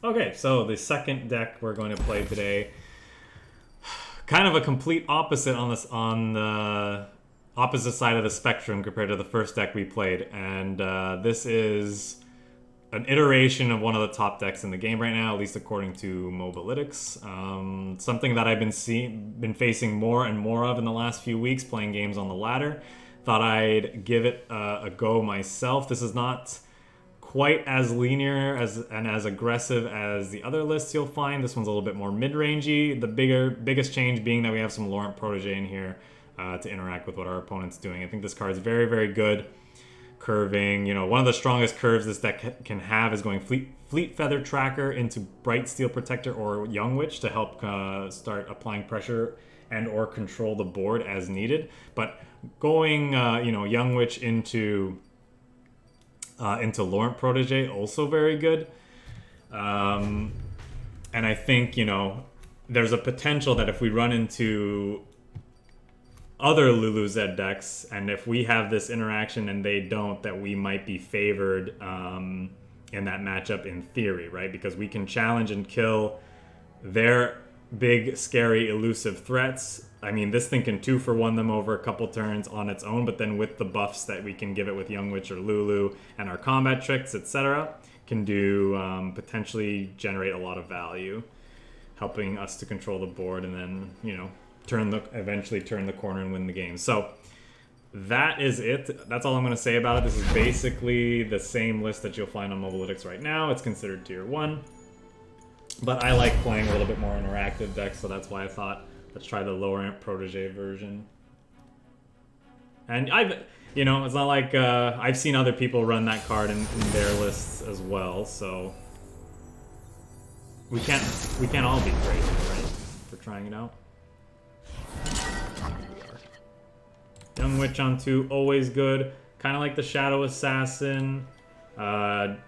Okay, so the second deck we're going to play today, kind of a complete opposite on the opposite side of the spectrum compared to the first deck we played, and this is an iteration of one of the top decks in the game right now, at least according to Mobalytics. Something that I've been facing more and more of in the last few weeks, playing games on the ladder. Thought I'd give it a go myself. This is not quite as linear and as aggressive as the other lists you'll find. This one's a little bit more mid-rangey. The biggest change being that we have some Laurent Protege in here to interact with what our opponent's doing. I think this card is very, very good. Curving, one of the strongest curves this deck can have is going Fleet Feather Tracker into Bright Steel Protector or Young Witch to help start applying pressure and or control the board as needed. But going, Young Witch into Laurent Protege, also very good. And I think, there's a potential that if we run into other Lulu Z decks, and if we have this interaction and they don't, that we might be favored in that matchup in theory, right? Because we can challenge and kill their big, scary, elusive threats. I mean, this thing can 2-for-1 them over a couple turns on its own, but then with the buffs that we can give it with Young Witch or Lulu and our combat tricks, etc., can do potentially generate a lot of value, helping us to control the board and then, eventually turn the corner and win the game. So that is it. That's all I'm going to say about it. This is basically the same list that you'll find on Mobalytics right now. It's considered tier 1. But I like playing a little bit more interactive decks, so that's why I thought, let's try the Laurent Protege version. And it's not like I've seen other people run that card in their lists as well, so we can't all be crazy, right? For trying it out. Young Witch on 2, always good. Kind of like the Shadow Assassin.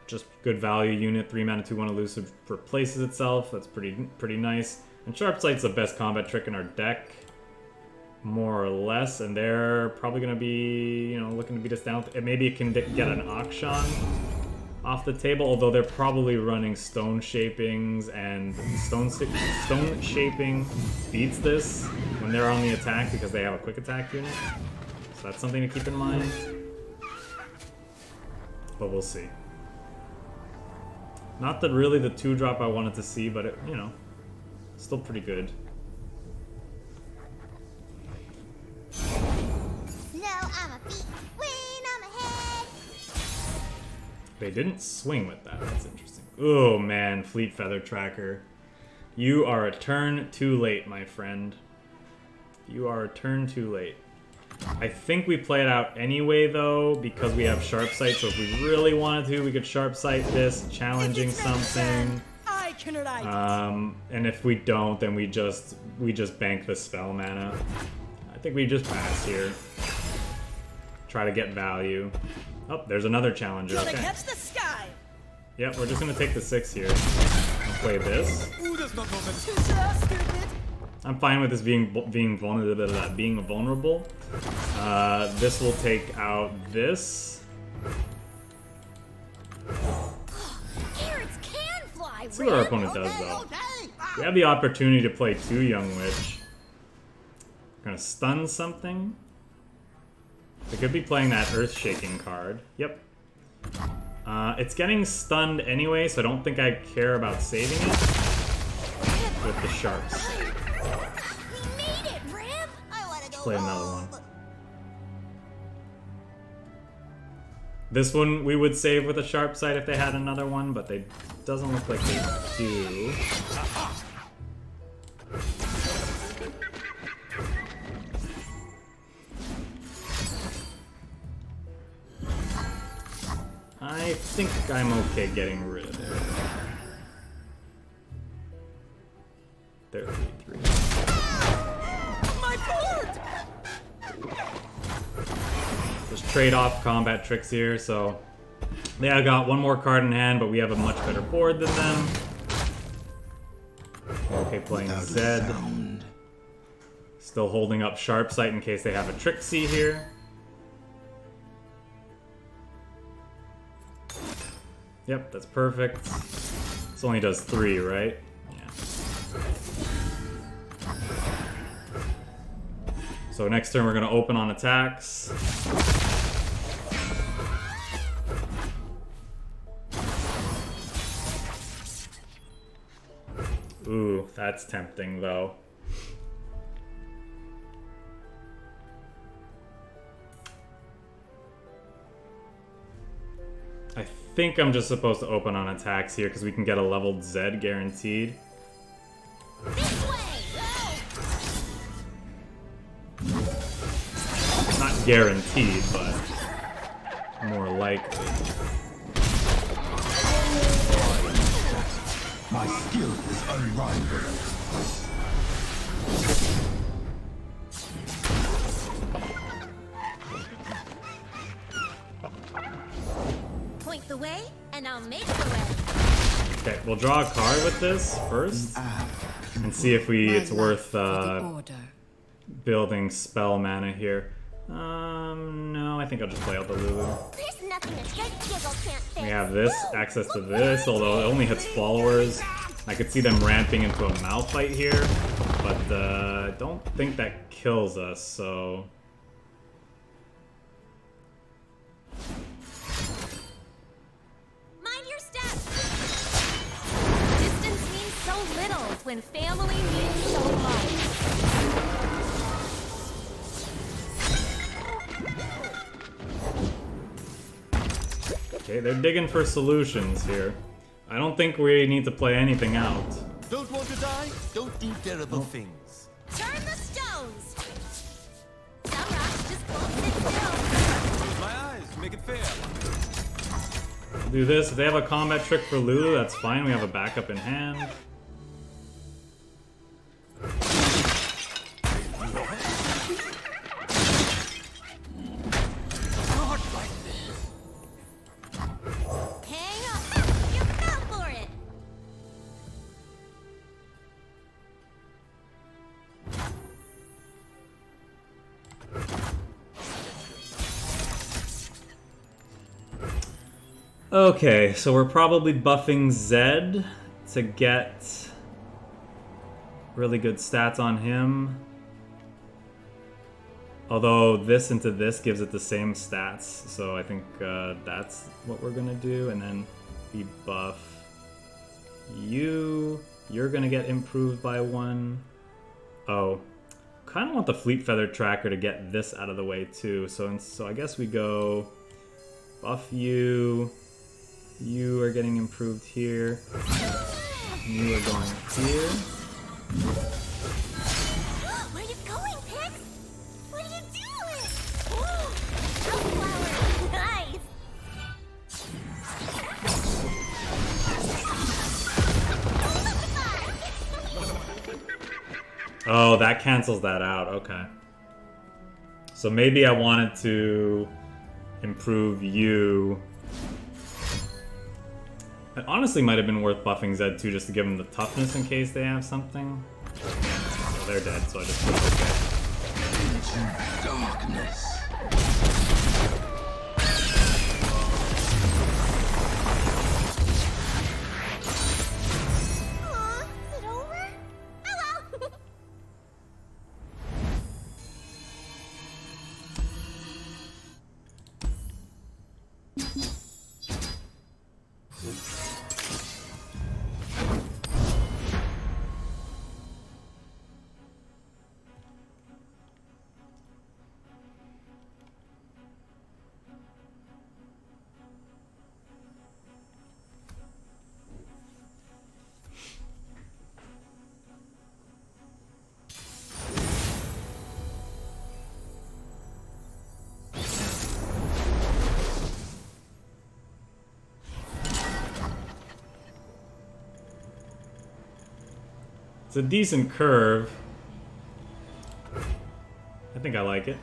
Just good value unit. 3 mana, 2/1 elusive replaces itself. That's pretty nice. And Sharp Sight's the best combat trick in our deck, more or less. And they're probably going to be, looking to beat us down. Maybe it can get an Akshan off the table, although they're probably running Stone Shapings, and Stone Shaping beats this when they're on the attack because they have a quick attack unit. So that's something to keep in mind. But we'll see. Not that really the 2-drop I wanted to see, but it, still pretty good. They didn't swing with that. That's interesting. Oh man, Fleet Feather Tracker. You are a turn too late, my friend. You are a turn too late. I think we play it out anyway, though, because we have Sharp Sight. So if we really wanted to, we could Sharp Sight this, challenging something. And if we don't, then we just bank the spell mana. I think we just pass here. Try to get value. Oh, there's another challenger. Okay. Catch the sky. Yep, we're just gonna take the 6 here. I'll play this. I'm fine with this being vulnerable. This will take out this. Let's see what our opponent does, though. We have the opportunity to play 2 Young Witch. Gonna stun something. They could be playing that Earth-Shaking card. Yep. It's getting stunned anyway, so I don't think I care about saving it with the Sharps. Play another one. This one we would save with a Sharp Sight if they had another one, but they doesn't look like they do. I think I'm okay getting rid of it. They're 3/3. My board! Just trade off combat tricks here, so yeah, I got one more card in hand, but we have a much better board than them. Okay, playing Zed. Still holding up Sharp Sight in case they have a Trixie here. Yep, that's perfect. This only does 3, right? Yeah. So next turn we're gonna open on attacks. Ooh, that's tempting though. I think I'm just supposed to open on attacks here because we can get a leveled Z guaranteed. This way! Not guaranteed, but more likely. My skill is unrivaled. Point the way, and I'll make the way. Okay, we'll draw a card with this first and see if it's worth building spell mana here. No, I think I'll just play out the Lulu. There's nothing a head giggle can't fix. We have this, access to this, although it only hits followers. I could see them ramping into a Malphite here, but I don't think that kills us, so... Mind your step. Distance means so little when family means so much. Okay, they're digging for solutions here. I don't think we need to play anything out. Don't want to die? Don't do terrible things. Turn the stones. Some rocks just won't sit still. Close my eyes, make it fair. Do this. If they have a combat trick for Lulu, that's fine. We have a backup in hand. Hang up. You fell for it. Okay, so we're probably buffing Zed to get really good stats on him. Although this into this gives it the same stats, so I think that's what we're gonna do. And then we buff you. You're gonna get improved by 1. Oh, kind of want the Fleet Feather Tracker to get this out of the way too. So I guess we go buff you. You are getting improved here. You are going here. Where are you going, Pix? What are you doing? Sunflower. Nice. Oh, that cancels that out. Okay. So maybe I wanted to improve you. It honestly might have been worth buffing Zed too, just to give them the toughness in case they have something. Well, they're dead, so I just put okay. Into darkness. Aw, is it over? Oh well. It's a decent curve. I think I like it.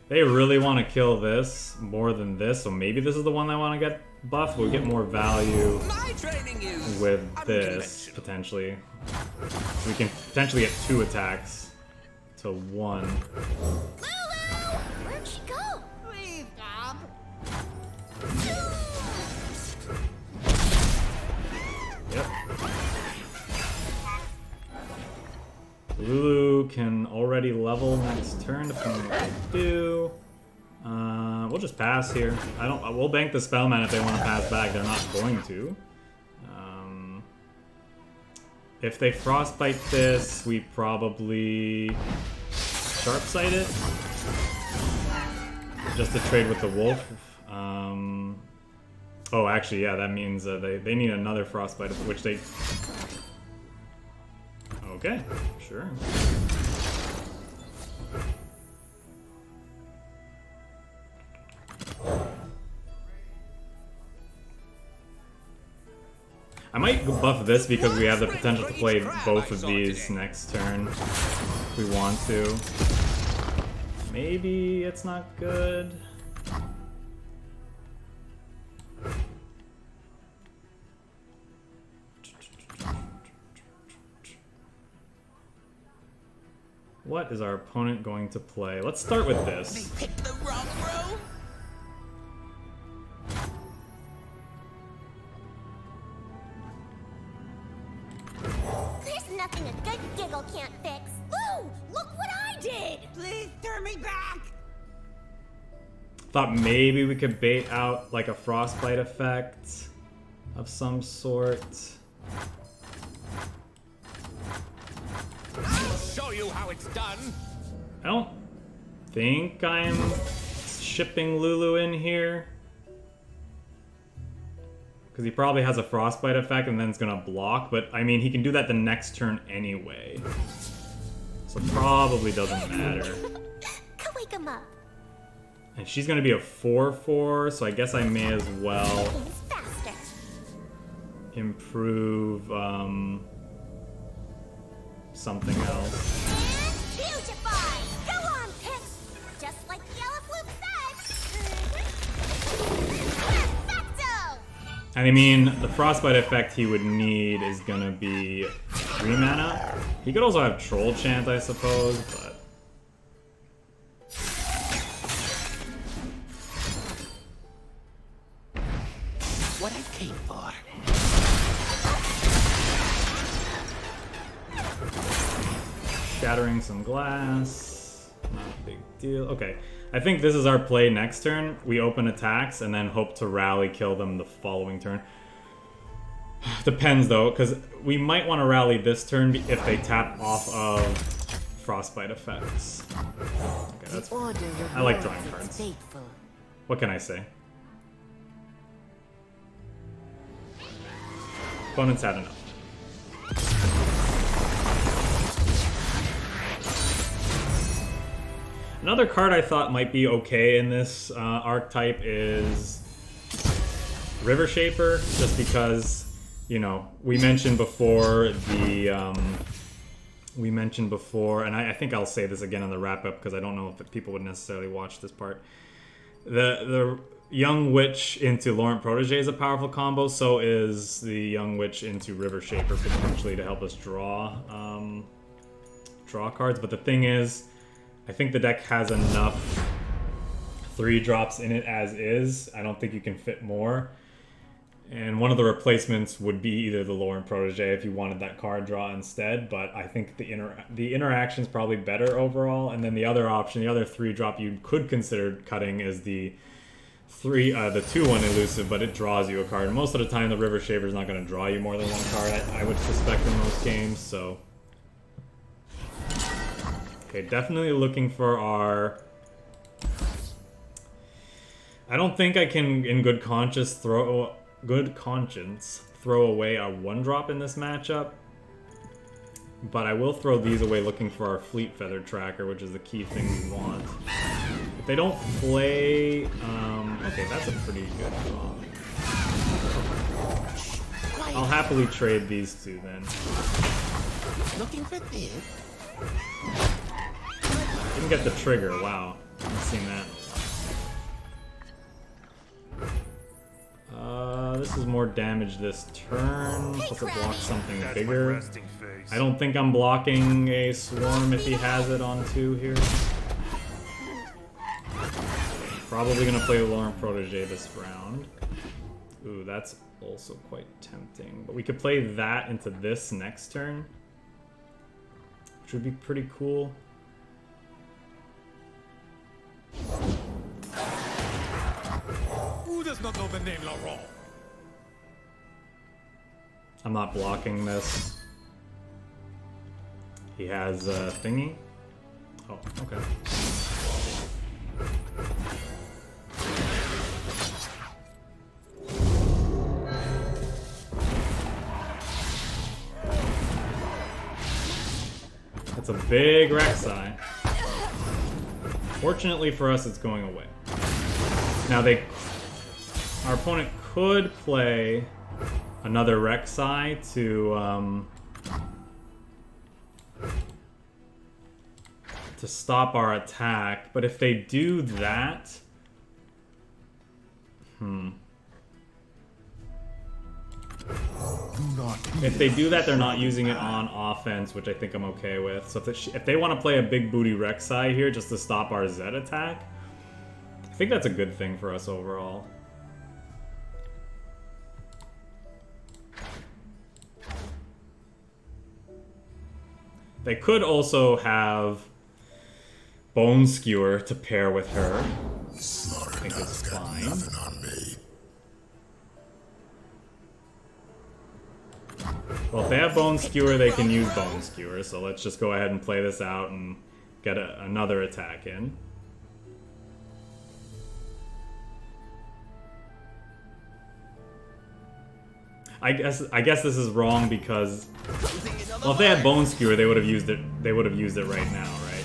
They really want to kill this more than this, so maybe this is the one I want to get buff, we'll get more value My training is with this, unconventional. potentially. We can potentially get 2 attacks to 1. Lulu! Where'd she go? Please, Bob. Yep. Lulu can already level next turn, depending on what we do. We'll just pass here. We'll bank the spell mana if they want to pass back. They're not going to. If they frostbite this, we probably sharp sight it just to trade with the wolf. Oh, actually, yeah, that means they need another frostbite, which they. Okay, sure. I might buff this because we have the potential to play both of these next turn if we want to. Maybe it's not good. What is our opponent going to play? Let's start with this. Pick the wrong row. There's nothing a good giggle can't fix. Lou, look what I did! Please turn me back. Thought maybe we could bait out like a frostbite effect of some sort. I'll show you how it's done. I don't think I'm shipping Lulu in here. Because he probably has a frostbite effect and then it's gonna block, but I mean, he can do that the next turn anyway. So probably doesn't matter. Go wake him up. And she's gonna be a 4/4, so I guess I may as well Things faster. improve something else. And beautify! Go on, Pix! Just like Yellow Flute said! Perfecto! And I mean, the frostbite effect he would need is gonna be 3 mana. He could also have Troll Chant, I suppose, but What I came for. shattering some glass, not a big deal. Okay, I think this is our play next turn. We open attacks and then hope to rally kill them the following turn. Depends though, because we might want to rally this turn if they tap off of frostbite effects. Okay, that's. I like drawing cards. What can I say? Opponents had enough. Another card I thought might be okay in this archetype is River Shaper, just because, you know, we mentioned before, and I think I'll say this again in the wrap-up because I don't know if people would necessarily watch this part. The Young Witch into Laurent Protege is a powerful combo, so is the Young Witch into River Shaper potentially to help us draw cards. But the thing is, I think the deck has enough 3-drops in it as is. I don't think you can fit more. And one of the replacements would be either the Laurent Protege if you wanted that card draw instead, but I think the interaction is probably better overall. And then the other option, the other 3-drop you could consider cutting is the 2/1 elusive, but it draws you a card. Most of the time the River Shaper is not going to draw you more than one card, I would suspect in most games, so... Okay, definitely looking for our... I don't think I can, in good conscience, throw away our 1-drop in this matchup. But I will throw these away looking for our Fleet Feather Tracker, which is the key thing we want. If they don't play... okay, that's a pretty good draw. I'll happily trade these two then. Looking for this? Didn't get the trigger, wow. Haven't seen that. this is more damage this turn. Plus it blocks something That's my bigger. resting face. I don't think I'm blocking a swarm if he has it on 2 here. Probably gonna play Lauren Protege this round. Ooh, that's also quite tempting. But we could play that into this next turn, which would be pretty cool. Who does not know the name Laurent? I'm not blocking this. He has a thingy. Oh, okay. That's a big Rek'Sai. Fortunately for us, it's going away. Now our opponent could play another Rek'Sai to stop our attack, but if they do that, if they do that, they're not using it on offense, which I think I'm okay with. So if they want to play a big booty Rek'Sai here just to stop our Zed attack, I think that's a good thing for us overall. They could also have Bone Skewer to pair with her. I think it's fine. Well, if they have Bone Skewer, they can use Bone Skewer, so let's just go ahead and play this out and get another attack in. I guess this is wrong because, well, if they had Bone Skewer, they would have used it. They would have used it right now, right?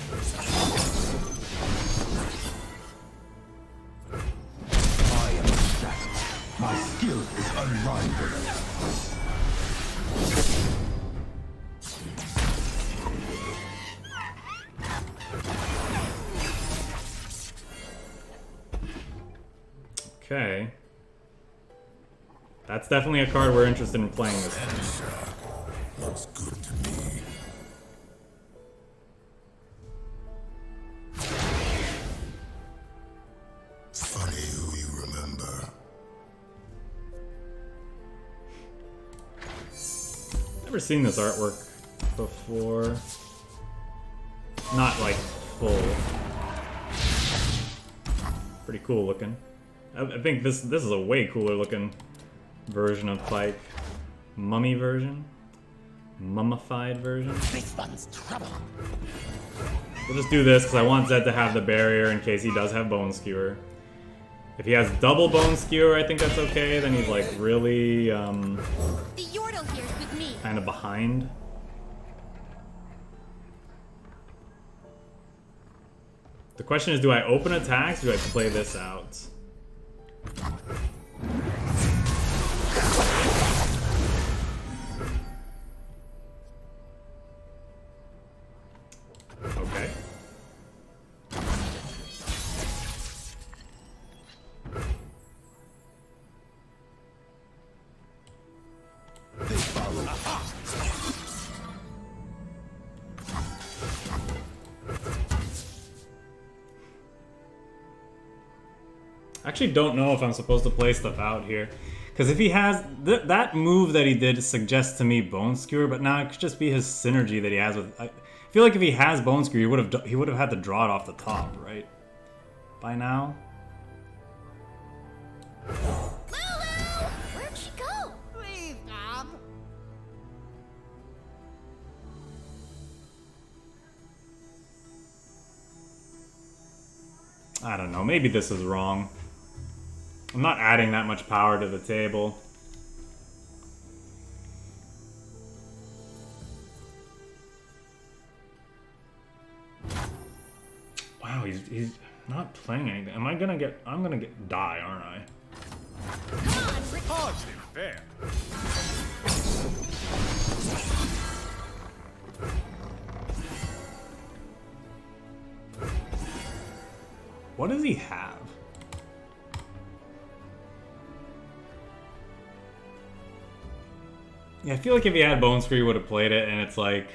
I am shattered. My skill is unrivaled. Okay. That's definitely a card we're interested in playing this time. Looks good to me. Funny who you remember. Never seen this artwork before. Not like full. Pretty cool looking. I think this is a way cooler looking version of Pyke. Mummy version? Mummified version? This one's trouble. We'll just do this because I want Zed to have the barrier in case he does have Bone Skewer. If he has double Bone Skewer, I think that's okay. Then he's like really The Yordle here's with me. kind of behind. The question is, do I open attacks or do I play this out? Okay. They follow. I actually don't know if I'm supposed to play stuff out here. Because if he has... that move that he did suggests to me Bone Skewer, but now it could just be his synergy that he has with... I feel like if he has Bone Skewer, he would have had to draw it off the top, right? By now? Lulu! Where'd she go? Please, Mom. I don't know. Maybe this is wrong. I'm not adding that much power to the table. Wow, he's not playing anything. I'm gonna get die, aren't I? Come on, Rick. Hardly fair. What does he have? Yeah, I feel like if he had Bone Screw, he would have played it, and it's like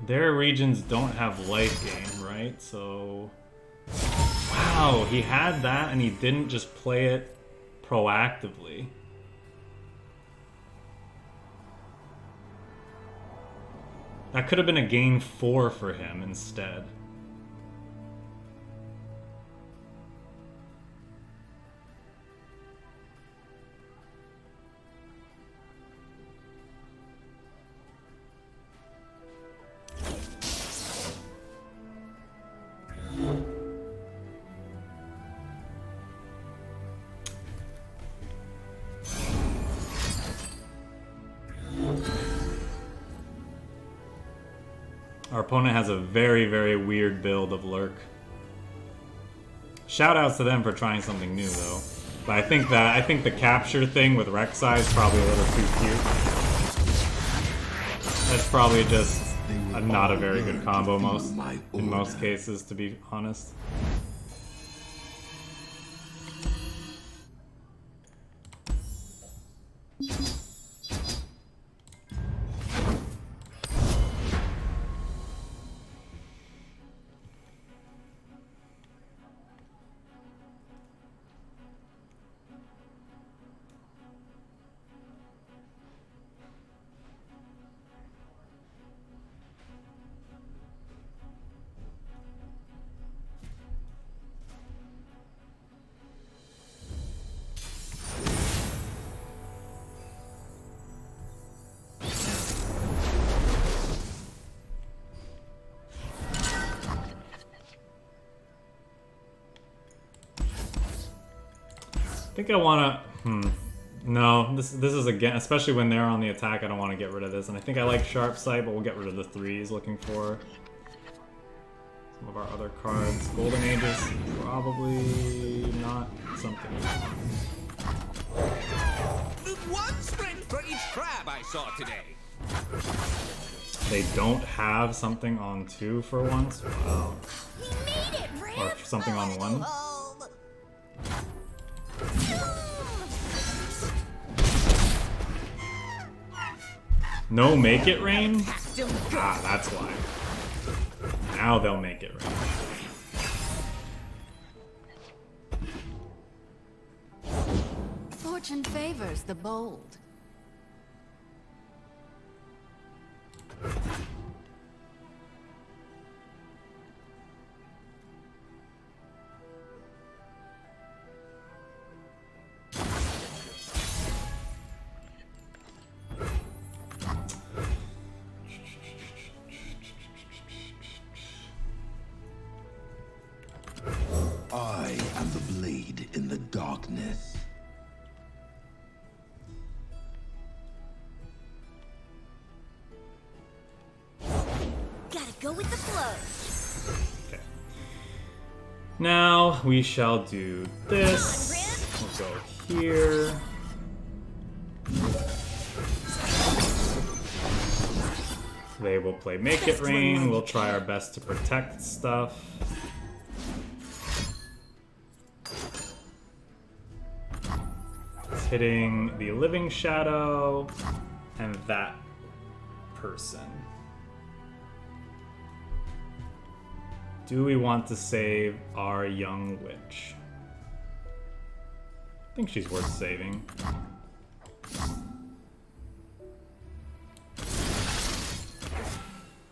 their regions don't have life gain, right? So wow, he had that and he didn't just play it proactively. That could have been a gain 4 for him instead. Our opponent has a very, very weird build of Lurk. Shoutouts to them for trying something new, though. But I think the capture thing with Rek'Sai is probably a little too cute. That's probably just not a very good combo in most cases, to be honest. I think I wanna, no, this is again, especially when they're on the attack, I don't want to get rid of this. And I think I like Sharp Sight, but we'll get rid of the 3s looking for some of our other cards. Golden Ages, probably not something. One sprint for each crab I saw today. They don't have something on 2 for once? Wow. He made it, Rim. Or something on 1? No make it rain? Ah, that's why. Now they'll make it rain. Fortune favors the bold. I am the blade in the darkness. Gotta go with the flow. Okay. Now we shall do this. We'll go here. They will play Make It Rain. We'll try our best to protect stuff. It's hitting the Living Shadow and that person. Do we want to save our young witch? I think she's worth saving.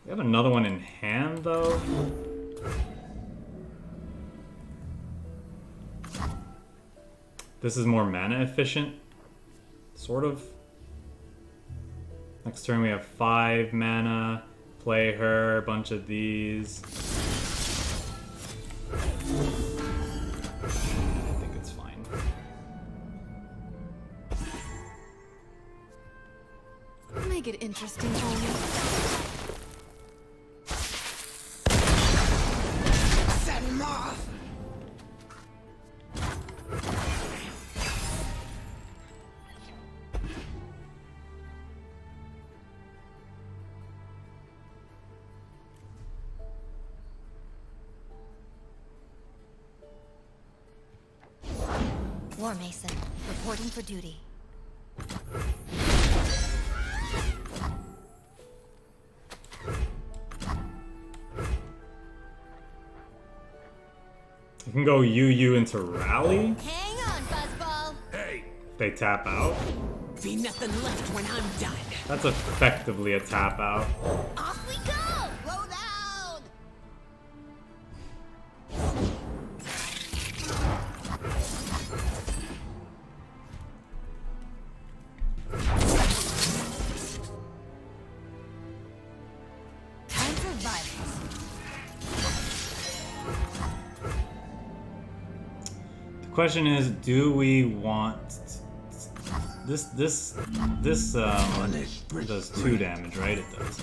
We have another one in hand, though. This is more mana efficient, sort of. Next turn we have 5 mana. Play her, a bunch of these. I think it's fine. Make it interesting for me. Set him off! War Mason, reporting for duty. can go UU into rally. Hang on, Buzzball. Hey, They tap out. Be nothing left when I'm done. That's effectively a tap out. Off we go. Slow down. Time for violence. The question is, do we want this does 2 damage, right? It does.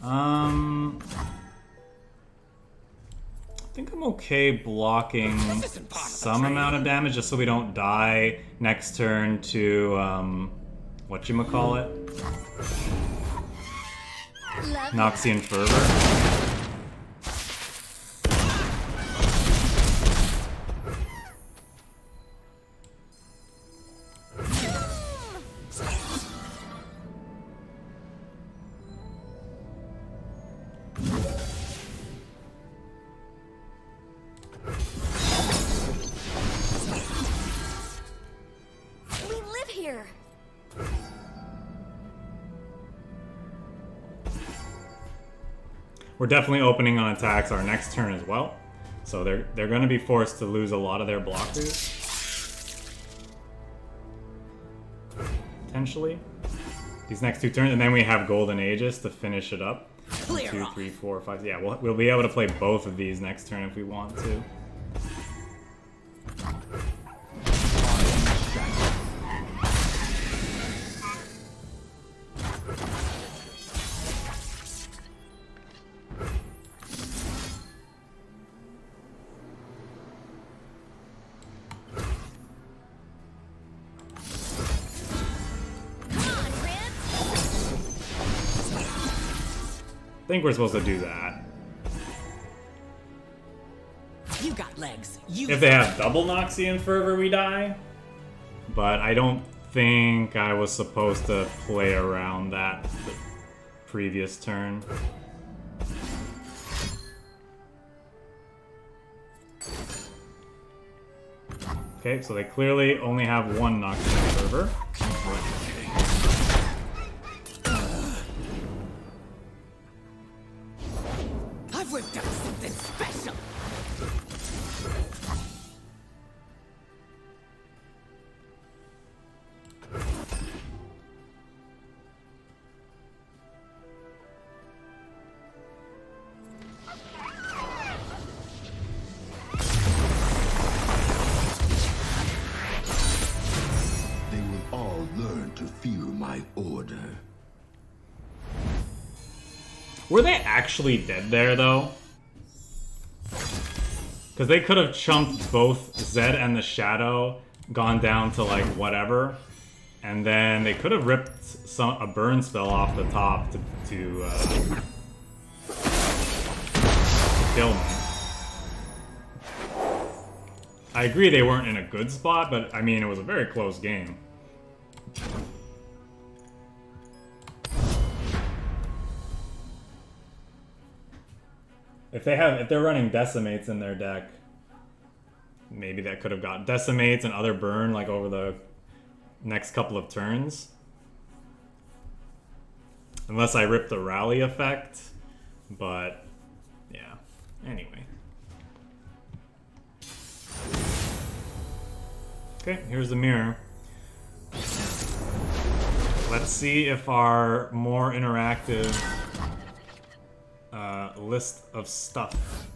I think I'm okay blocking some amount of damage just so we don't die next turn to whatchamacallit? Noxian Fervor. We live here. We're definitely opening on attacks our next turn as well. So they're going to be forced to lose a lot of their blockers. Potentially. These next 2 turns, and then we have Golden Aegis to finish it up. 1, 2, 3, 4, 5. Yeah, we'll be able to play both of these next turn if we want to. I think we're supposed to do that. You got legs. If they have double Noxian Fervor, we die. But I don't think I was supposed to play around that the previous turn. Okay, so they clearly only have 1 Noxian Fervor. I've whipped up something special. They will all learn to fear my order. Were they actually dead there, though? Because they could have chumped both Zed and the Shadow, gone down to, like, whatever, and then they could have ripped a burn spell off the top to kill me. I agree they weren't in a good spot, but, I mean, it was a very close game. If they're running Decimates in their deck, maybe that could have got Decimates and other burn like over the next couple of turns. Unless I rip the rally effect, but yeah. Anyway. Okay, here's the mirror. Let's see if our more interactive list of stuff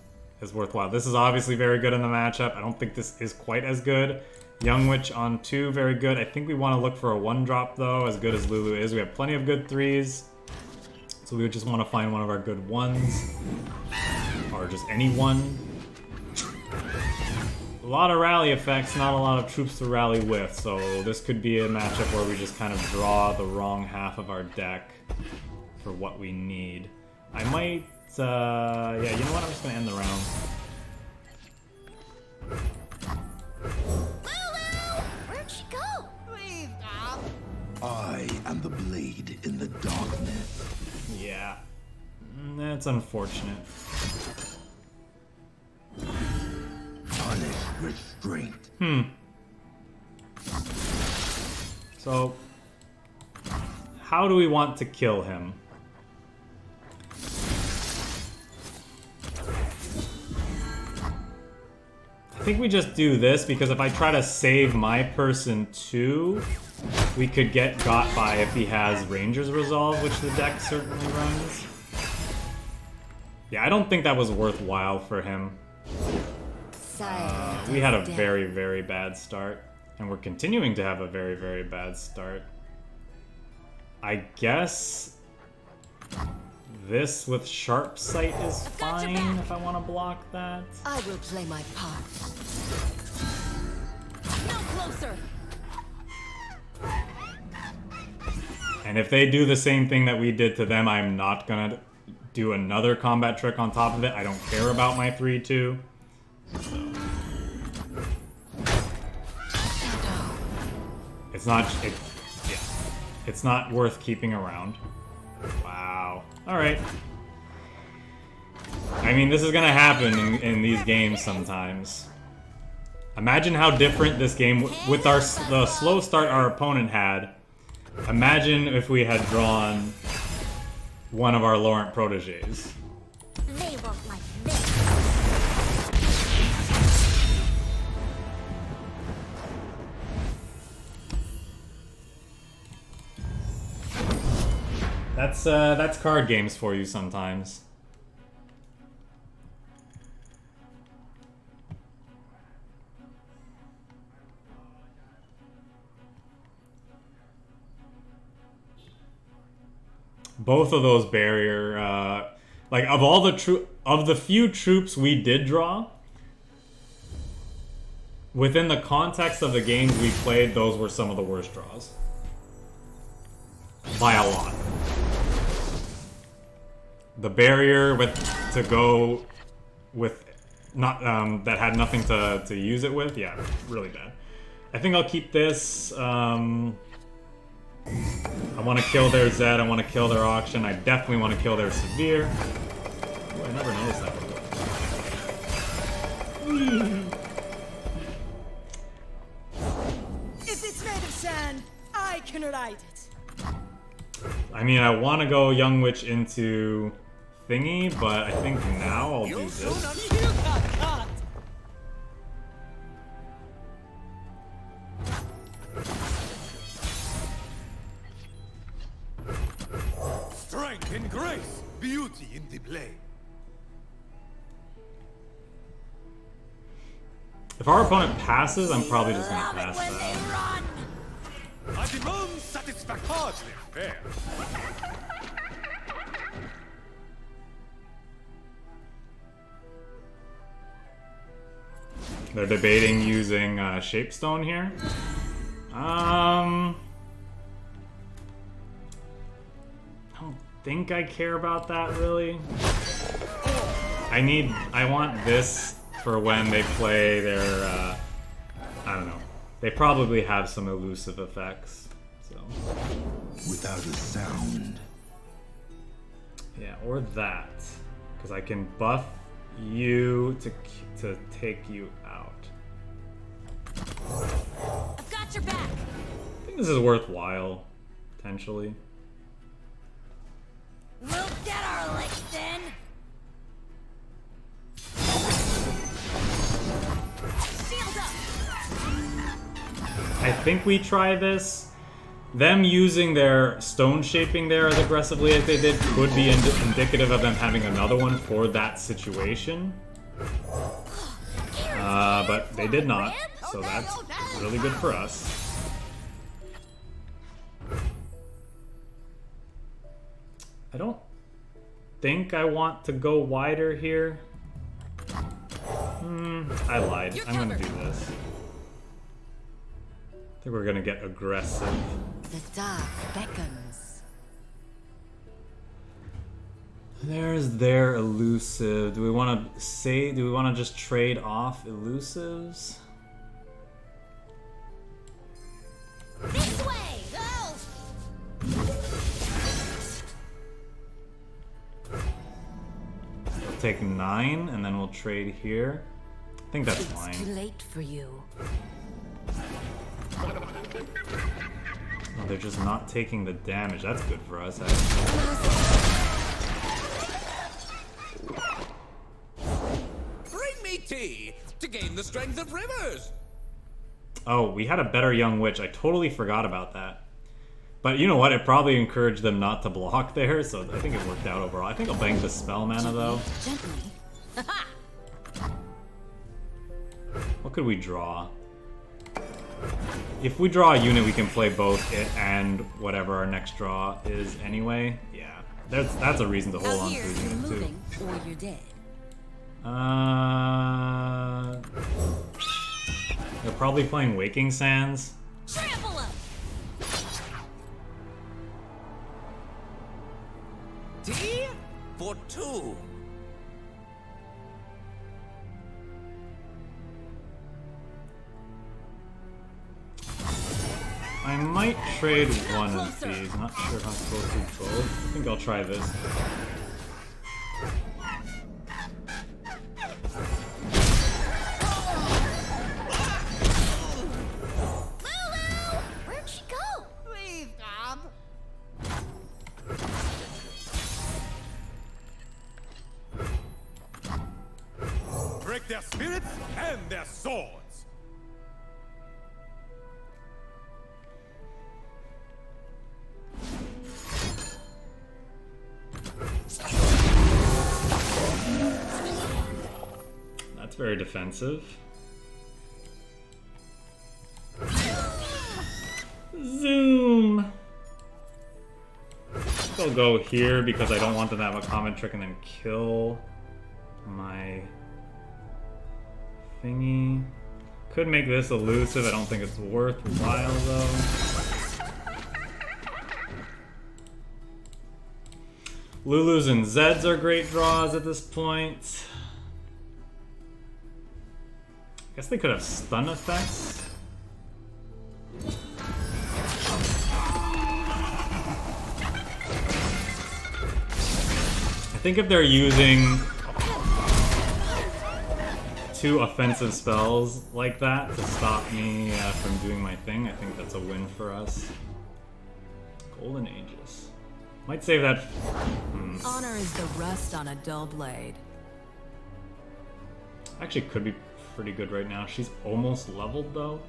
is worthwhile. This is obviously very good in the matchup. I don't think this is quite as good. Young Witch on 2, very good. I think we want to look for a 1-drop though, as good as Lulu is. We have plenty of good 3s. So we would just want to find one of our good 1s. Or just any one. A lot of rally effects, not a lot of troops to rally with, so this could be a matchup where we just kind of draw the wrong half of our deck for what we need. I might, yeah, you know what, I'm just gonna end the round. Lulu! Where'd she go? Please stop. I am the blade in the darkness. Yeah, that's unfortunate. I restraint. So, how do we want to kill him? I think we just do this, because if I try to save my person too, we could get got by if he has Ranger's Resolve, which the deck certainly runs. Yeah, I don't think that was worthwhile for him. We had a very, very bad start. And we're continuing to have a very, very bad start. I guess this with Sharp Sight is fine if I want to block that. I will play my part. No closer. And if they do the same thing that we did to them, I'm not gonna do another combat trick on top of it. I don't care about my 3-2. So. It's not worth keeping around. Wow. Alright. I mean, this is gonna happen in these games sometimes. Imagine how different this game, with the slow start our opponent had. Imagine if we had drawn one of our Laurent proteges. They won't like this. That's card games for you sometimes. Both of those barrier, like of the few troops we did draw, within the context of the games we played, those were some of the worst draws. By a lot. The barrier to go with not that had nothing to use it with, yeah, really bad. I think I'll keep this. I want to kill their Zed. I want to kill their Auction. I definitely want to kill their Severe. Ooh, I never noticed that before. If it's made of sand, I can ride it. I mean, I want to go Young Witch into Thingy, but I think now I'll do this. You got caught. Strength and grace, beauty in the blade. If our opponent passes, I'm probably just gonna pass When that. they run. I demand satisfaction. Hardly fair. They're debating using Shapestone here. I don't think I care about that really. I want this for when they play their, I don't know. They probably have some elusive effects, so. Without a sound. Yeah, or that. Because I can buff you to take you out. I've got your back. I think this is worthwhile, potentially. We'll get our licks in. Shield up. I think we try this. Them using their stone shaping there as aggressively as they did could be indicative of them having another one for that situation. But they did not, so that's really good for us. I don't think I want to go wider here. I lied. I'm gonna do this. I think we're gonna get aggressive. The dark beckons. There's their elusive. Do we want to just trade off elusives? This way. Go. We'll take 9 and then we'll trade here. I think that's It's fine. too late for you. Oh, they're just not taking the damage. That's good for us, Bring me tea to gain the strength of rivers. Oh, we had a better young witch. I totally forgot about that. But you know what? It probably encouraged them not to block there, so I think it worked out overall. I think I'll bank the spell mana, though. Gently. What could we draw? If we draw a unit, we can play both it and whatever our next draw is anyway. Yeah, that's a reason to hold on to a You're unit, too. moving or you're dead. They're probably playing Waking Sands. Trample him! Tea for two. I might trade one of these. Not sure how to go through both. I think I'll try this. Lulu! Where'd she go? Please, Bob. Break their spirits and their swords. That's very defensive. Zoom! I'll go here because I don't want them to have a comment trick and then kill my thingy. Could make this elusive. I don't think it's worthwhile though. Lulus and Zeds are great draws at this point. Guess they could have stun effects. I think if they're using two offensive spells like that to stop me from doing my thing, I think that's a win for us. Golden Aegis. Might save that. Honor is the rust on a dull blade. Actually could be pretty good right now. She's almost leveled though.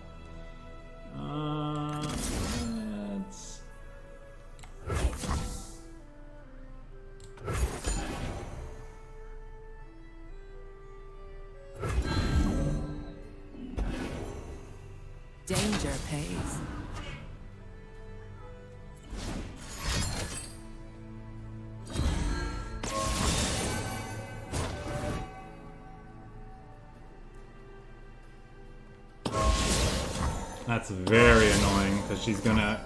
Let's... Danger pays. That's very annoying because she's gonna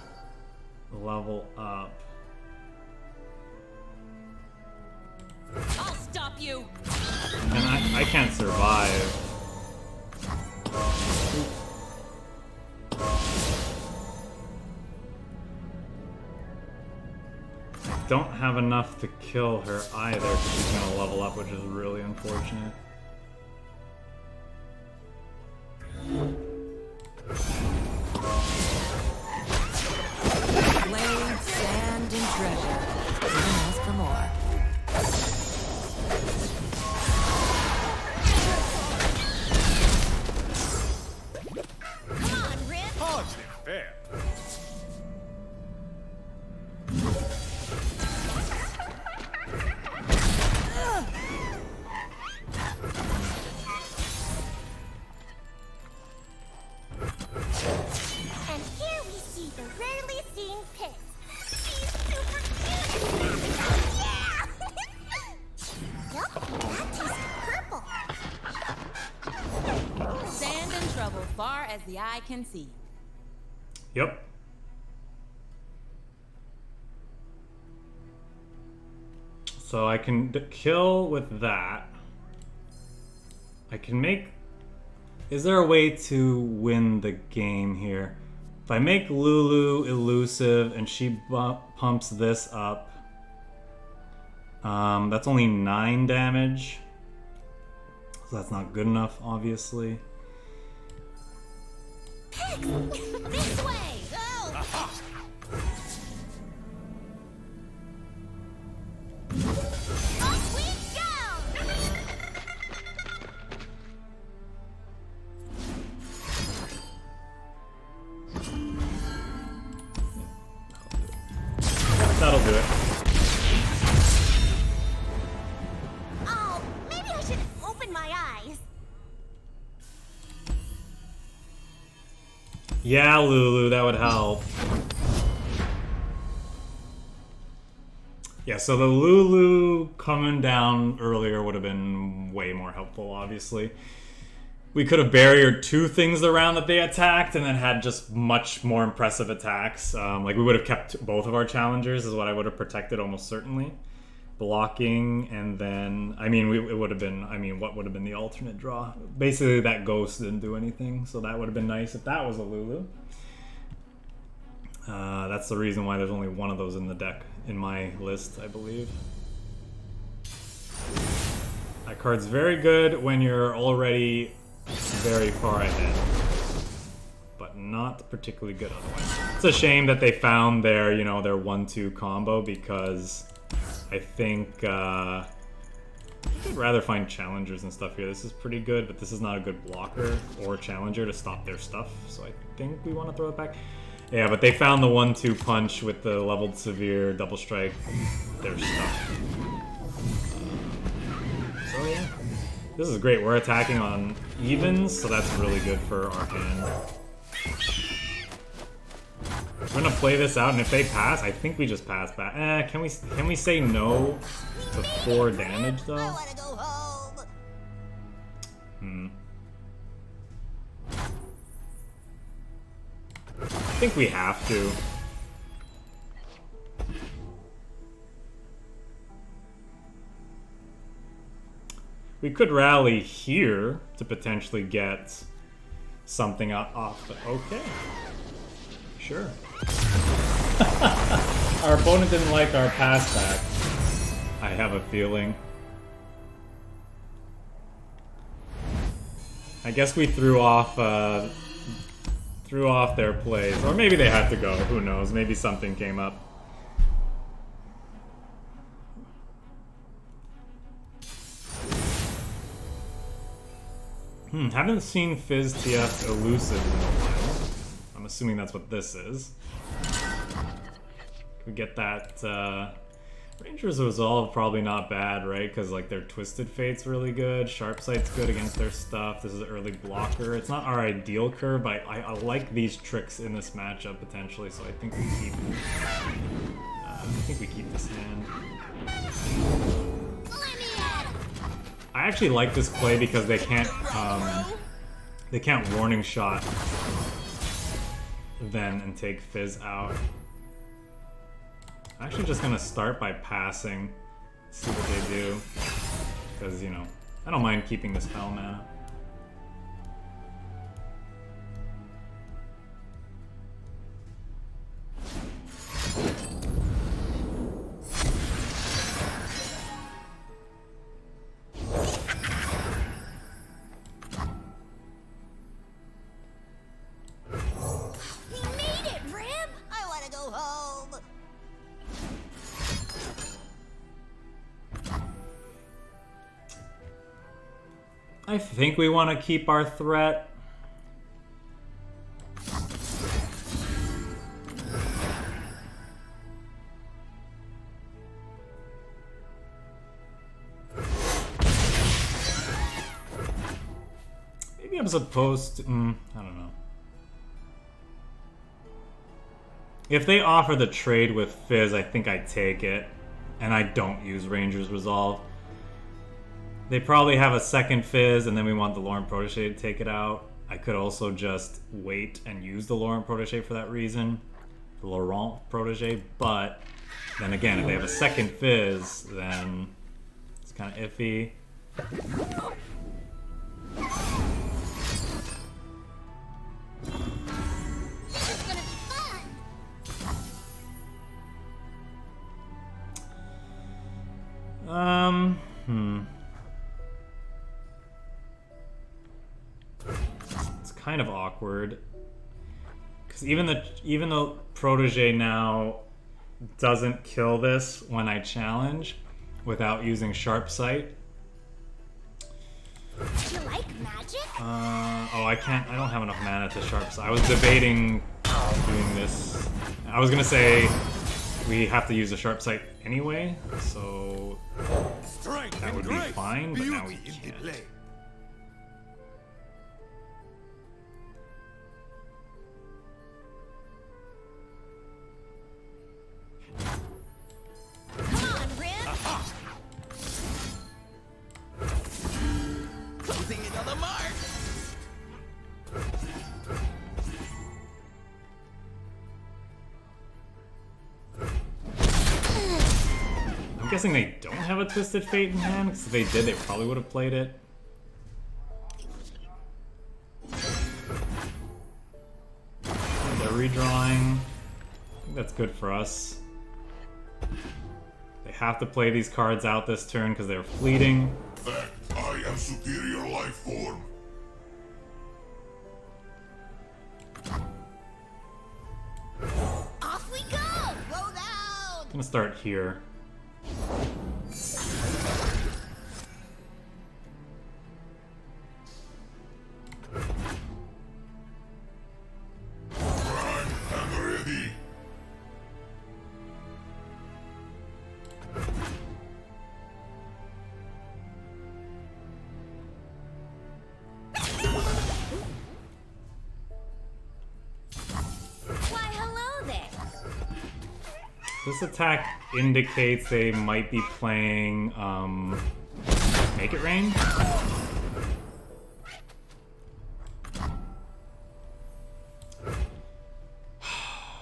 level up. I'll stop you! And I can't survive. I don't have enough to kill her either because she's gonna level up, which is really unfortunate. Blade, sand, and treasure. Don't ask for more. Come on, Rip! Hardly fair. And here we see the rarely seen pit. She's super cute! Yeah! Yup, that tastes purple. Sand and trouble far as the eye can see. Yep. So I can kill with that. I can make... Is there a way to win the game here? If I make Lulu elusive and she pumps this up, that's only 9 damage. So that's not good enough, obviously. This way! Go! Off we go! That'll do it. Oh, maybe I should open my eyes. Yeah, Lulu, that would help. Yeah, so the Lulu coming down earlier would have been way more helpful, obviously. We could have barriered two things around that they attacked and then had just much more impressive attacks. Like, we would have kept both of our challengers is what I would have protected almost certainly. Blocking, and then, I mean, it would have been, I mean, what would have been the alternate draw? Basically, that ghost didn't do anything, so that would have been nice if that was a Lulu. That's the reason why there's only one of those in the deck in my list, I believe. That card's very good when you're already very far ahead, but not particularly good otherwise. It's a shame that they found their, you know, their 1-2 combo, because I think I'd rather find challengers and stuff here. This is pretty good, but this is not a good blocker or challenger to stop their stuff, so I think we want to throw it back. Yeah, but they found the 1-2 punch with the leveled severe double strike, their stuff. So yeah, this is great. We're attacking on evens, so that's really good for our hand. We're gonna play this out, and if they pass, I think we just pass back. Can we say no to 4 damage though? I wanna go home. I think we have to. We could rally here to potentially get something off the... Okay. Sure. Our opponent didn't like our pass back. I have a feeling. I guess we threw off their plays. Or maybe they had to go. Who knows? Maybe something came up. Haven't seen Fizz TF Elusives in a while. I'm assuming that's what this is. We get that, Ranger's Resolve probably not bad, right? Because like their Twisted Fate's really good, Sharp Sight's good against their stuff, this is an early blocker. It's not our ideal curve, but I like these tricks in this matchup potentially, so I think we keep this hand. I actually like this play because they can't warning shot then and take Fizz out. I'm actually just gonna start by passing, see what they do, because, you know, I don't mind keeping this spell mana. I think we want to keep our threat. Maybe I'm supposed to... I don't know. If they offer the trade with Fizz, I think I take it. And I don't use Ranger's Resolve. They probably have a second Fizz, and then we want the Laurent Protégé to take it out. I could also just wait and use the Laurent Protégé for that reason. The Laurent Protégé, but then again, if they have a second Fizz, then it's kind of iffy. This is gonna be fun. kind of awkward. Because even the protege now doesn't kill this when I challenge without using sharp sight. Do you like magic? Oh, I don't have enough mana to sharp sight. I was debating doing this. I was gonna say we have to use a sharp sight anyway, so Strength that and would be grace, fine, but now we beauty in can't. delay. Come on, Rim. Closing in on the mark. I'm guessing they don't have a Twisted Fate in hand, because if they did, they probably would have played it. They're redrawing. I think that's good for us. They have to play these cards out this turn because they're fleeting. Fact, I am superior life form. Off we go. Roll down. I'm gonna start here. I'm ready. Why, hello there. This attack indicates they might be playing Make It Rain.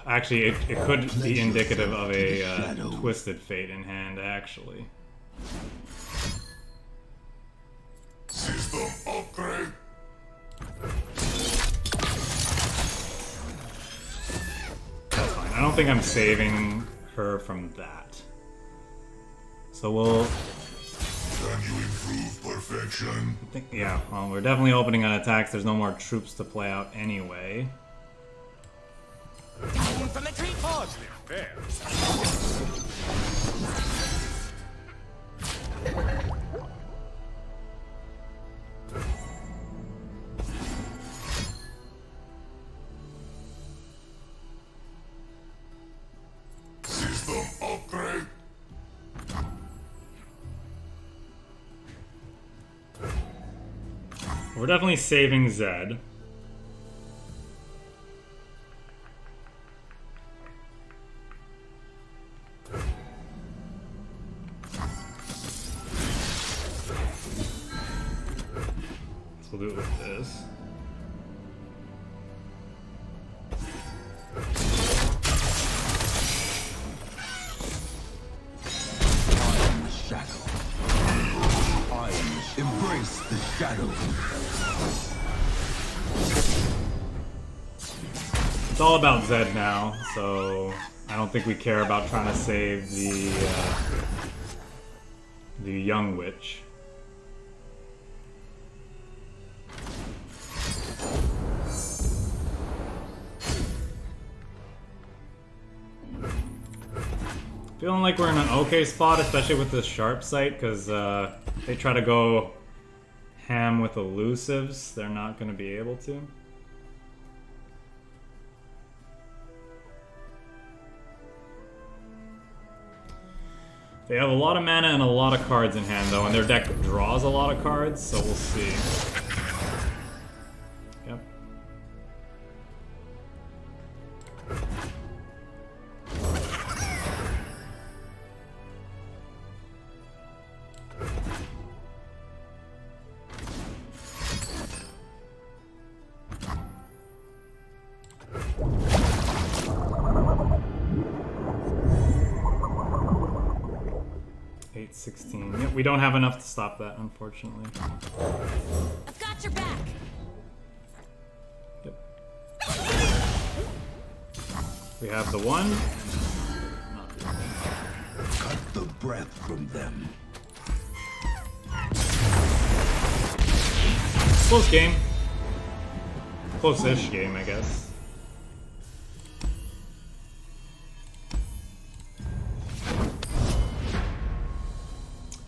Actually, it could be indicative of a Twisted Fate in hand, actually. System upgrade. That's fine. I don't think I'm saving her from that. So we'll... Can you improve perfection? Yeah, well, we're definitely opening on attacks. There's no more troops to play out anyway. Down from the tree. Hardly fair. System upgrade. We're definitely saving Zed. So we'll do it with this. I am the shadow. Embrace the shadow. It's all about Zed now, so I don't think we care about trying to save the young witch. Feeling like we're in an okay spot, especially with this sharp sight, because they try to go ham with elusives. They're not going to be able to. They have a lot of mana and a lot of cards in hand, though, and their deck draws a lot of cards, so we'll see. Yep. Yep, we don't have enough to stop that, unfortunately. I've got your back. Yep. We have the one. Cut the breath from them. Close game. Close-ish game, I guess.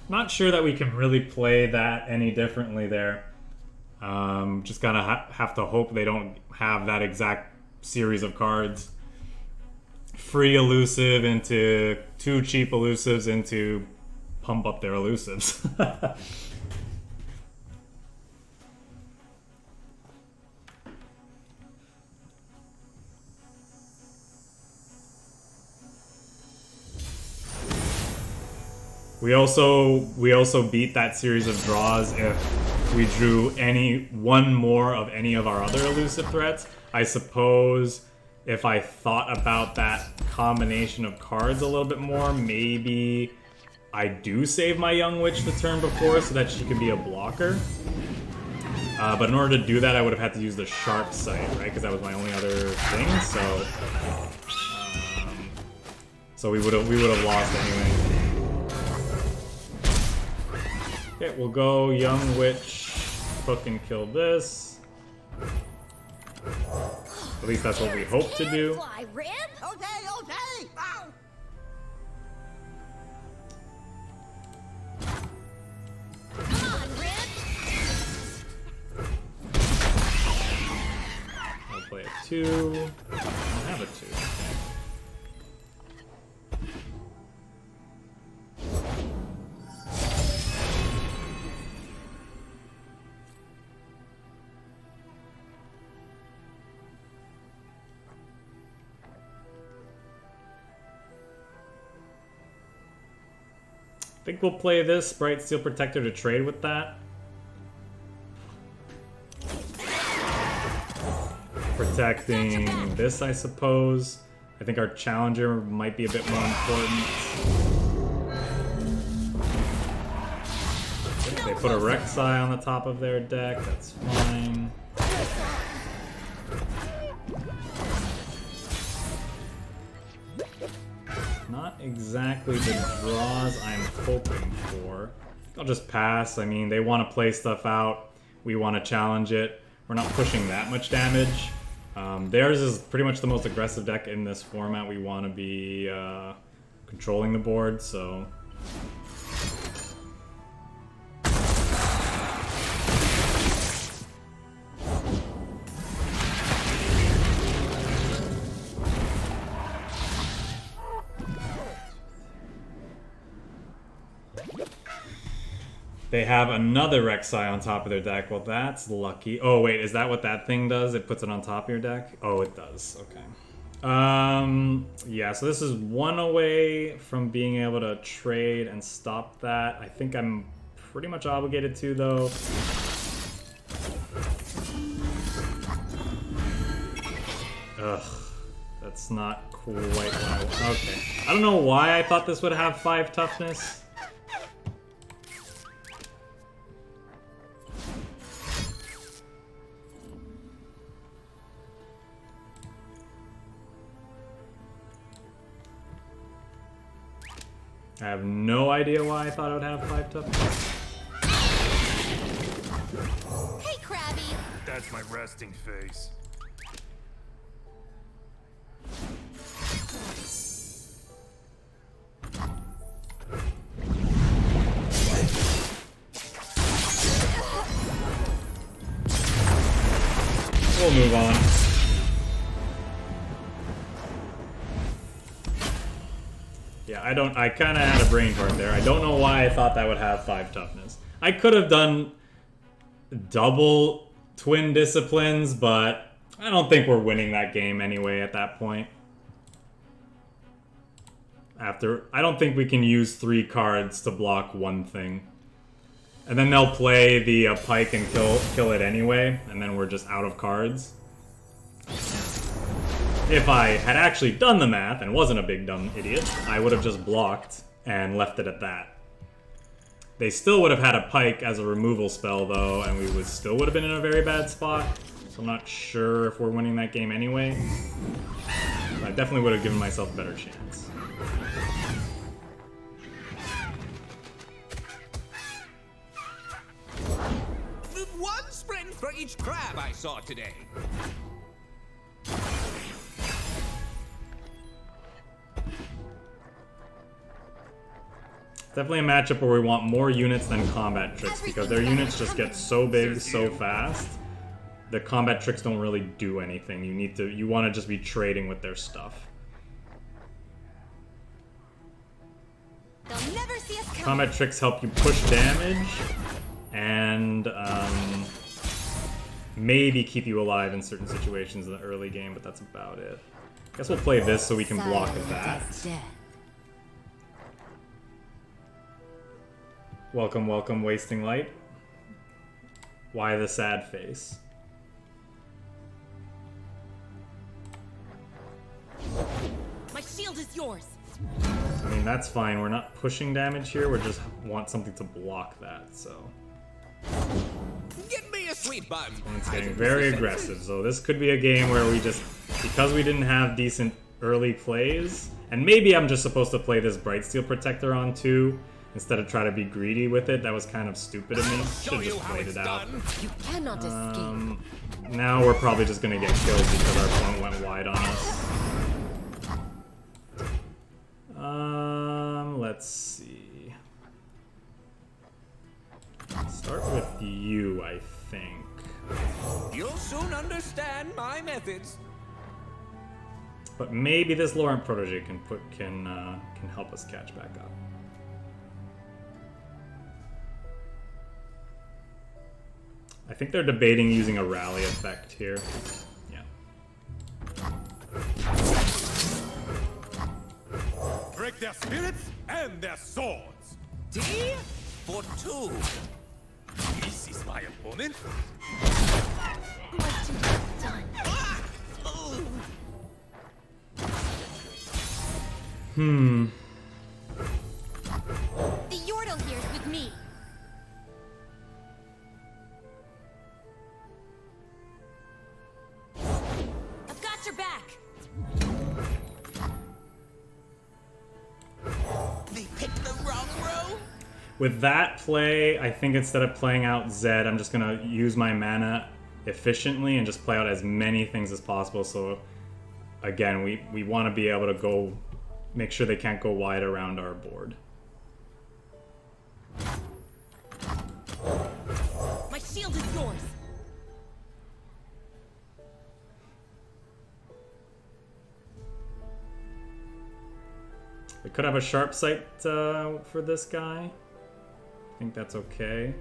Not sure that we can really play that any differently there. Just gonna have to hope they don't have that exact series of cards. Free elusive into 2 cheap elusives into pump up their elusives. We also beat that series of draws if we drew one more of any of our other elusive threats. I suppose if I thought about that combination of cards a little bit more, maybe I do save my Young Witch the turn before so that she can be a blocker. But in order to do that, I would have had to use the Sharp Sight, right? Because that was my only other thing. So we would have lost anyway. Okay, we'll go Young Witch, hook and kill this. At least that's what we hope to do. Fly, Rib. Okay, okay. Ow. Come on, Rib. I'll play a 2. I don't have a 2. I think we'll play this Bright Steel Protector to trade with that. Protecting this, I suppose. I think our Challenger might be a bit more important. They put a Rek'Sai on the top of their deck, that's fine. Not exactly the draws I'm hoping for. I'll just pass. I mean, they want to play stuff out. We want to challenge it. We're not pushing that much damage. Theirs is pretty much the most aggressive deck in this format. We want to be controlling the board, so... They have another Rek'Sai on top of their deck. Well, that's lucky. Oh, wait, is that what that thing does? It puts it on top of your deck? Oh, it does. Okay. Yeah, so this is 1 away from being able to trade and stop that. I think I'm pretty much obligated to, though. Ugh. That's not quite what I want. Okay. I don't know why I thought this would have 5 toughness. I have no idea why I thought it would have 5 toughness. Hey, Krabby. That's my resting face. We'll move on. Yeah, I kind of had a brain fart there. I don't know why I thought that would have 5 toughness. I could have done double twin disciplines, but I don't think we're winning that game anyway at that point. I don't think we can use 3 cards to block 1 thing. And then they'll play the pike and kill it anyway, and then we're just out of cards. If I had actually done the math and wasn't a big dumb idiot, I would have just blocked and left it at that. They still would have had a pike as a removal spell though, and we still would have been in a very bad spot. So I'm not sure if we're winning that game anyway. But I definitely would have given myself a better chance. One sprint for each crab I saw today. Definitely a matchup where we want more units than combat tricks because their units just get so big so fast. The combat tricks don't really do anything. You want to just be trading with their stuff. They'll never see us coming. Combat tricks help you push damage and maybe keep you alive in certain situations in the early game, but that's about it. Guess we'll play this so we can block that. Welcome, welcome, Wasting Light. Why the sad face? My shield is yours. I mean, that's fine. We're not pushing damage here. We just want something to block that, so. Give me a sweet bun. And it's getting very aggressive, so this could be a game where we just, because we didn't have decent early plays, and maybe I'm just supposed to play this Bright Steel Protector on too, instead of try to be greedy with it. That was kind of stupid of me. Should've just played it out. You cannot escape. Now we're probably just gonna get killed because our opponent went wide on us. Let's see. Start with you, I think. You'll soon understand my methods. But maybe this Laurent Protege can help us catch back up. I think they're debating using a rally effect here. Yeah. Break their spirits and their swords. T for 2. This is my opponent. Much too done. The Yordle here's with me. I've got your back. They picked the wrong row. With that play, I think instead of playing out Zed, I'm just gonna use my mana efficiently and just play out as many things as possible. So again, we want to be able to go, make sure they can't go wide around our board. My shield is yours. We could have a sharp sight for this guy. I think that's okay.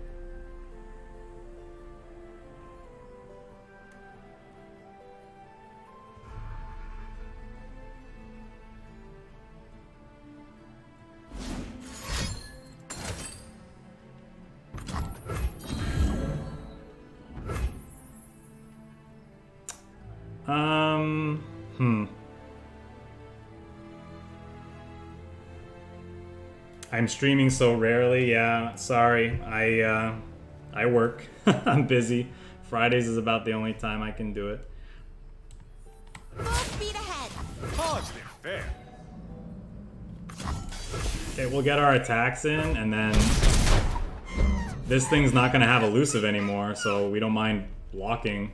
I'm streaming so rarely, yeah, sorry. I work. I'm busy. Fridays is about the only time I can do it. Full speed ahead. Hardly fair. Okay, we'll get our attacks in, and then this thing's not gonna have elusive anymore, so we don't mind blocking.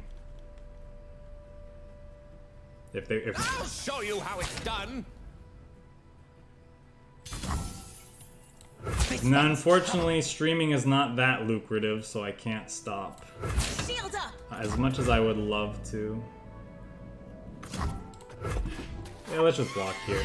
I'll show you how it's done. Now, unfortunately, streaming is not that lucrative, so I can't stop. Shield up. As much as I would love to. Yeah, let's just block here.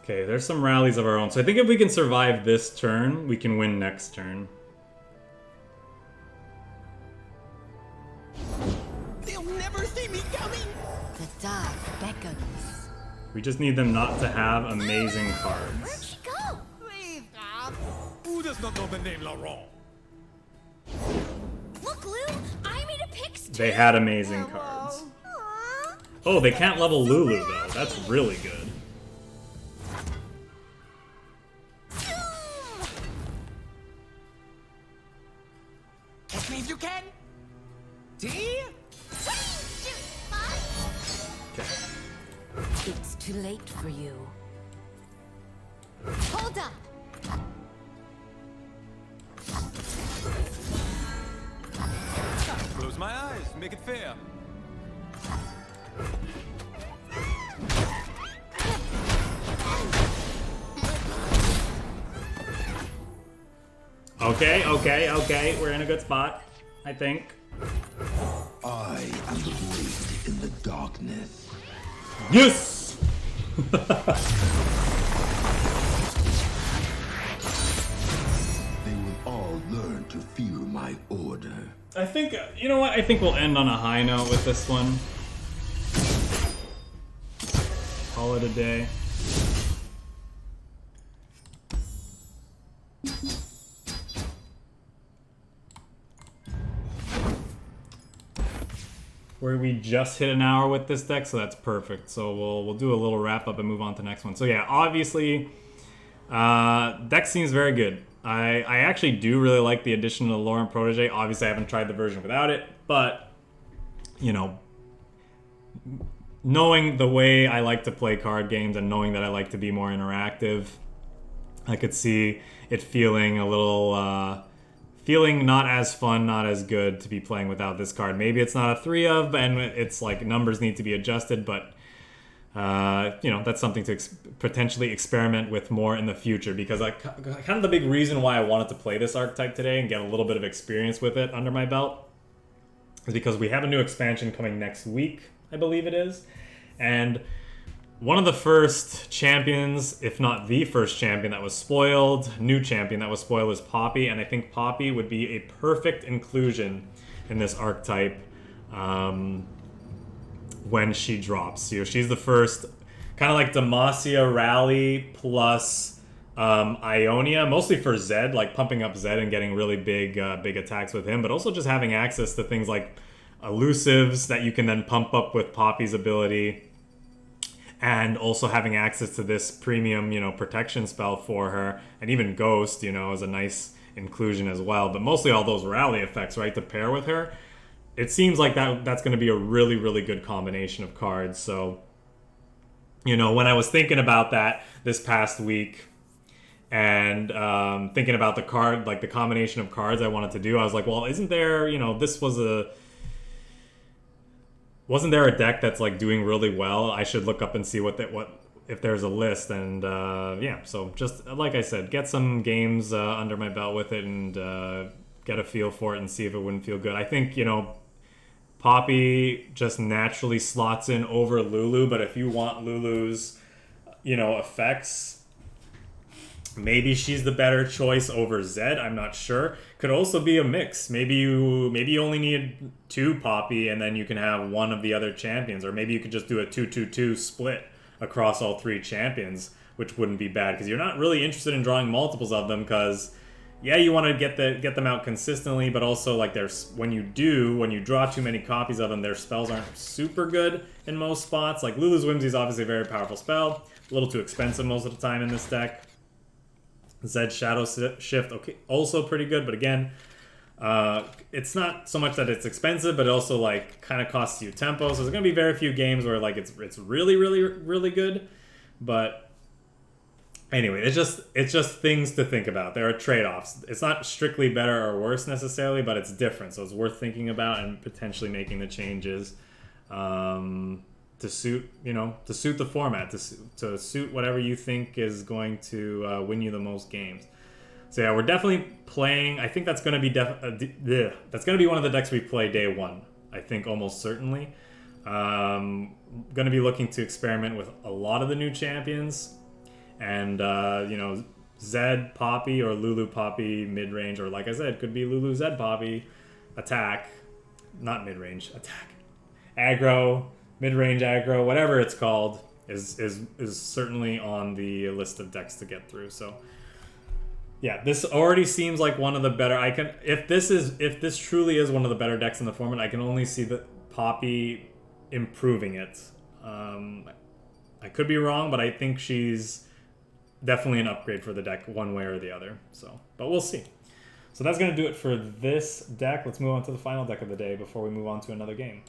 Okay, there's some rallies of our own. So I think if we can survive this turn, we can win next turn. They'll never see me coming. The dark beckons. We just need them not to have amazing cards. Where'd she go? Please stop. Who does not know the name Laurent? Look, Lou, I made a pick. They had amazing cards. Aww. Oh, they can't level Lulu though. That's really good. Catch me if you can. T. Okay. It's too late for you. Hold up. Good my eyes. Make it fair. Okay. We're in a good spot, I think. I am the blade in the darkness. Yes! They will all learn to fear my order. I think, you know what? I think we'll end on a high note with this one. Call it a day. Where we just hit an hour with this deck, so that's perfect. So we'll do a little wrap up and move on to the next one. So yeah, obviously, deck seems very good. I actually do really like the addition of the Lauren Protege. Obviously, I haven't tried the version without it, but you know, knowing the way I like to play card games and knowing that I like to be more interactive, I could see it feeling a little. Feeling not as fun, not as good to be playing without this card. Maybe it's not a 3 of, and it's like numbers need to be adjusted, but you know, that's something to potentially experiment with more in the future, because kind of the big reason why I wanted to play this archetype today and get a little bit of experience with it under my belt is because we have a new expansion coming next week, I believe it is, and one of the first champions, if not the first champion that was spoiled, new champion that was spoiled, is Poppy, and I think Poppy would be a perfect inclusion in this archetype when she drops. You know, she's the first, kind of like Demacia Rally plus Ionia, mostly for Zed, like pumping up Zed and getting really big attacks with him, but also just having access to things like Elusives that you can then pump up with Poppy's ability. And also having access to this premium, you know, protection spell for her, and even Ghost, you know, is a nice inclusion as well. But mostly all those rally effects, right, to pair with her. It seems like that's going to be a really, really good combination of cards. So, you know, when I was thinking about that this past week and thinking about the card, like the combination of cards I wanted to do, I was like, well, isn't there, you know, wasn't there a deck that's like doing really well? I should look up and see what if there's a list. And yeah, so just like I said, get some games under my belt with it and get a feel for it and see if it wouldn't feel good. I think, you know, Poppy just naturally slots in over Lulu, but if you want Lulu's, you know, effects, maybe she's the better choice over Zed. I'm not sure. Could also be a mix. Maybe you only need 2 Poppy and then you can have one of the other champions, or maybe you could just do a 2-2-2 split across all 3 champions, which wouldn't be bad because you're not really interested in drawing multiples of them, because yeah, you want to get them out consistently, but also like when you draw too many copies of them, their spells aren't super good in most spots. Like Lulu's Whimsy is obviously a very powerful spell, a little too expensive most of the time in this deck. Zed Shadow Shift, okay, also pretty good, but again, it's not so much that it's expensive, but it also like kind of costs you tempo. So there's gonna be very few games where like it's really, really, really good. But anyway, it's just things to think about. There are trade-offs. It's not strictly better or worse necessarily, but it's different. So it's worth thinking about and potentially making the changes to suit the format, to suit whatever you think is going to win you the most games. So yeah, we're definitely playing. I think that's going to be that's going to be one of the decks we play day one. I think almost certainly. Going to be looking to experiment with a lot of the new champions, and you know, Zed Poppy or Lulu Poppy mid range, or like I said, could be Lulu Zed Poppy attack, not mid range attack, aggro. Mid-range aggro, whatever it's called, is certainly on the list of decks to get through. So yeah, this already seems like one of the better. If this truly is one of the better decks in the format, I can only see the Poppy improving it. I could be wrong, but I think she's definitely an upgrade for the deck one way or the other. So, but we'll see. So that's going to do it for this deck. Let's move on to the final deck of the day before we move on to another game.